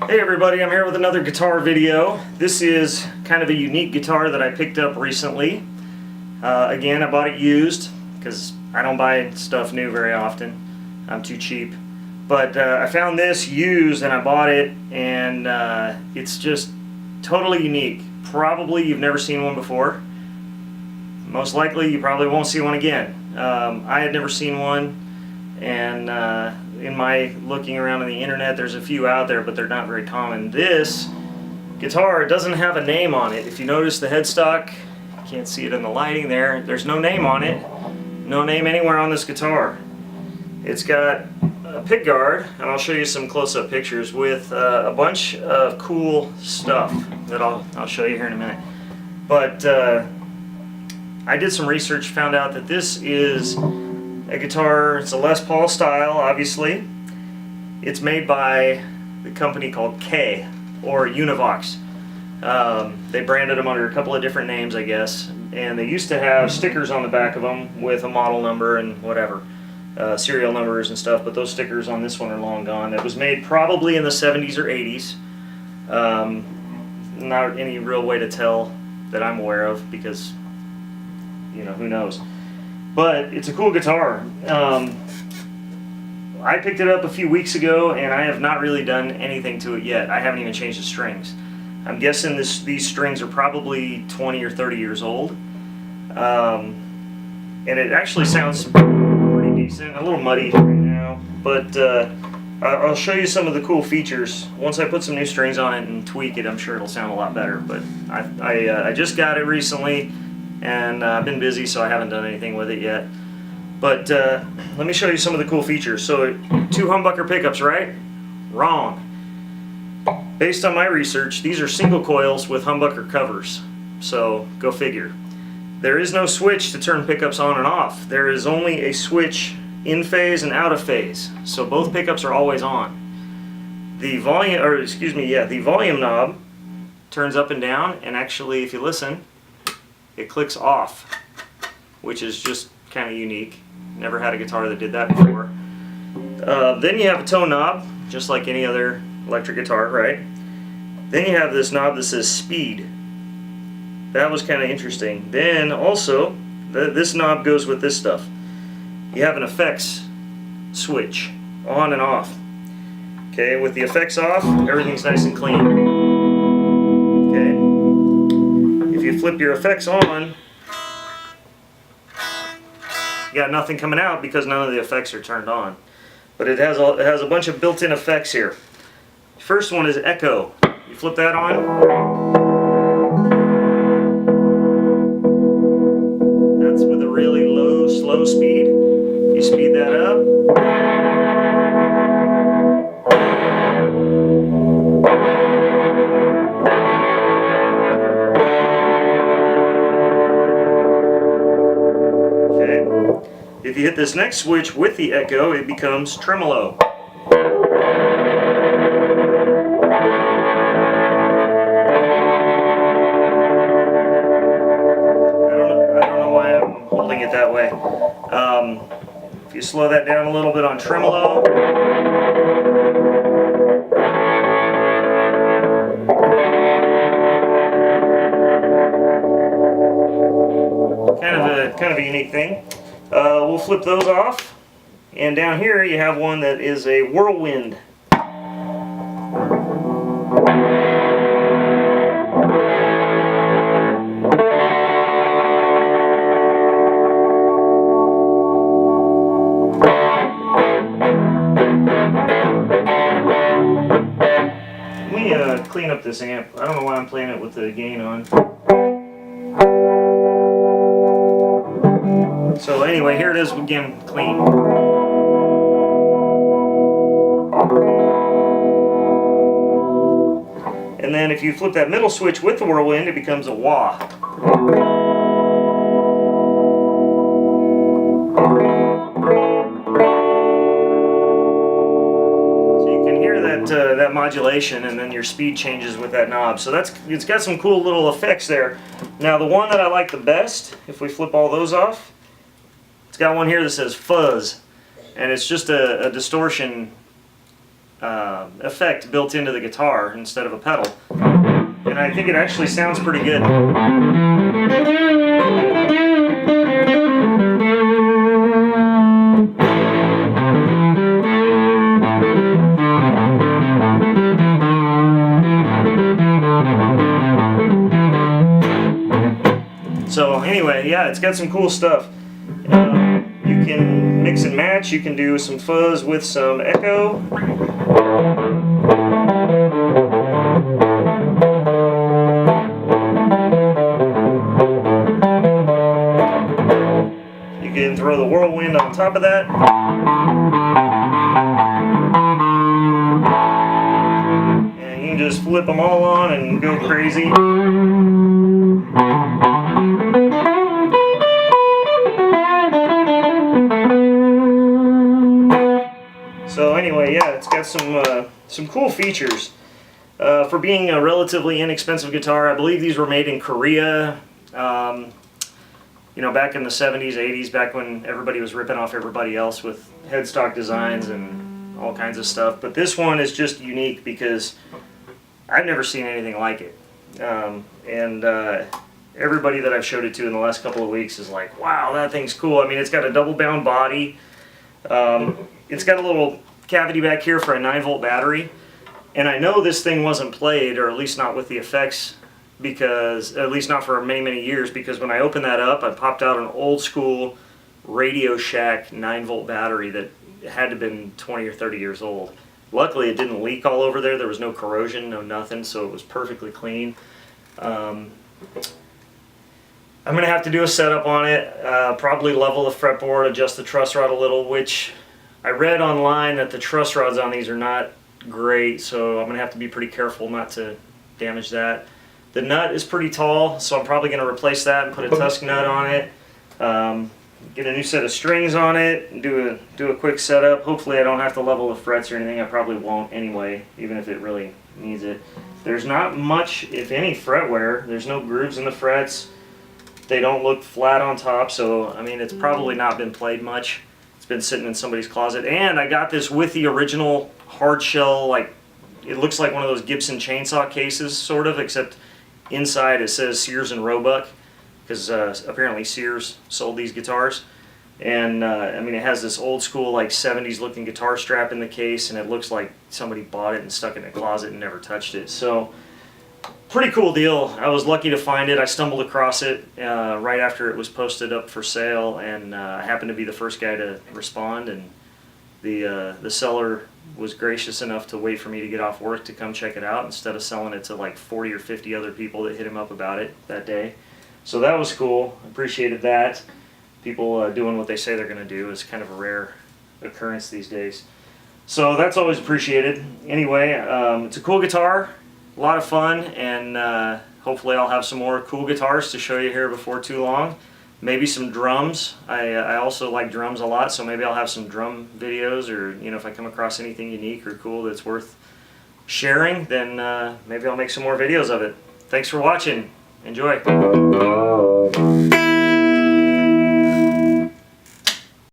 Hey everybody, I'm here with another guitar video. This is kind of a unique guitar that I picked up recently. Again, I bought it used because I don't buy stuff new very often. I'm too cheap. But I found this used and I bought it, and it's just totally unique. Probably you've never seen one before. Most likely you probably won't see one again. I had never seen one, and in my looking around on the internet, there's a few out there, but they're not very common. This guitar doesn't have a name on it. If you notice the headstock, you can't see it in the lighting there, there's no name on it. No name anywhere on this guitar. It's got a pick guard, and I'll show you some close-up pictures with a bunch of cool stuff that I'll show you here in a minute. But I did some research, found out that this is a guitar. It's a Les Paul style, obviously. It's made by the company called K, or Univox. They branded them under a couple of different names, I guess, and they used to have stickers on the back of them with a model number and whatever, serial numbers and stuff, but those stickers on this one are long gone. It was made probably in the 70s or 80s. Not any real way to tell that I'm aware of, because, you know, who knows. But it's a cool guitar. I picked it up a few weeks ago, and I have not really done anything to it yet. I haven't even changed the strings. I'm guessing these strings are probably 20 or 30 years old. And it actually sounds pretty decent. A little muddy right now, but I'll show you some of the cool features. Once I put some new strings on it and tweak it, I'm sure it'll sound a lot better. But I just got it recently, and I've been busy, so I haven't done anything with it yet. But let me show you some of the cool features. So 2 humbucker pickups, right? Wrong. Based on my research, these are single coils with humbucker covers. So go figure. There is no switch to turn pickups on and off. There is only a switch in phase and out of phase. So both pickups are always on. The volume knob turns up and down, and actually, if you listen, it clicks off, which is just kind of unique. Never had a guitar that did that before. Then you have a tone knob, just like any other electric guitar, right? Then you have this knob that says speed. That was kind of interesting. Then also, this knob goes with this stuff. You have an effects switch, on and off. Okay, with the effects off, everything's nice and clean. Okay, if you flip your effects on, you got nothing coming out because none of the effects are turned on. But it has a bunch of built-in effects here. First one is echo. You flip that on. That's with a really low, slow speed. You speed that up. Okay. If you hit this next switch with the echo, it becomes tremolo. It that way. If you slow that down a little bit on tremolo, kind of a unique thing. We'll flip those off, and down here you have one that is a whirlwind. Clean up this amp. I don't know why I'm playing it with the gain on. So anyway, here it is again, clean. And then if you flip that middle switch with the whirlwind, it becomes a wah. That modulation, and then your speed changes with that knob. So it's got some cool little effects there. Now the one that I like the best, if we flip all those off, it's got one here that says fuzz, and it's just a distortion effect built into the guitar instead of a pedal. And I think it actually sounds pretty good. So anyway, yeah, it's got some cool stuff. You can mix and match. You can do some fuzz with some echo. You can throw the whirlwind on top of that. And you can just flip them all on and go crazy. So anyway, yeah, it's got some cool features. For being a relatively inexpensive guitar, I believe these were made in Korea, you know, back in the 70s, 80s, back when everybody was ripping off everybody else with headstock designs and all kinds of stuff. But this one is just unique because I've never seen anything like it. Everybody that I've showed it to in the last couple of weeks is like, wow, that thing's cool. I mean, it's got a double bound body. It's got a little cavity back here for a 9-volt battery, and I know this thing wasn't played, or at least not with the effects, because at least not for many years, because when I opened that up, I popped out an old school Radio Shack 9-volt battery that had to have been 20 or 30 years old. Luckily it didn't leak all over there. There was no corrosion, no nothing, so it was perfectly clean. I'm going to have to do a setup on it, probably level the fretboard, adjust the truss rod a little, which I read online that the truss rods on these are not great, so I'm going to have to be pretty careful not to damage that. The nut is pretty tall, so I'm probably going to replace that and put a tusk nut on it. Get a new set of strings on it, and do a quick setup. Hopefully I don't have to level the frets or anything. I probably won't anyway, even if it really needs it. There's not much, if any, fret wear. There's no grooves in the frets. They don't look flat on top, so I mean, it's probably not been played much. It's been sitting in somebody's closet. And I got this with the original hard shell, like, it looks like one of those Gibson chainsaw cases, sort of, except inside it says Sears and Roebuck, because apparently Sears sold these guitars. And I mean, it has this old school, like, 70s looking guitar strap in the case, and it looks like somebody bought it and stuck it in a closet and never touched it. So pretty cool deal. I was lucky to find it. I stumbled across it right after it was posted up for sale, and I happened to be the first guy to respond, and the seller was gracious enough to wait for me to get off work to come check it out instead of selling it to like 40 or 50 other people that hit him up about it that day. So that was cool. Appreciated that. People doing what they say they're going to do is kind of a rare occurrence these days. So that's always appreciated. Anyway, it's a cool guitar. A lot of fun, and hopefully I'll have some more cool guitars to show you here before too long. Maybe some drums. I also like drums a lot, so maybe I'll have some drum videos, or you know, if I come across anything unique or cool that's worth sharing, then maybe I'll make some more videos of it. Thanks for watching. Enjoy.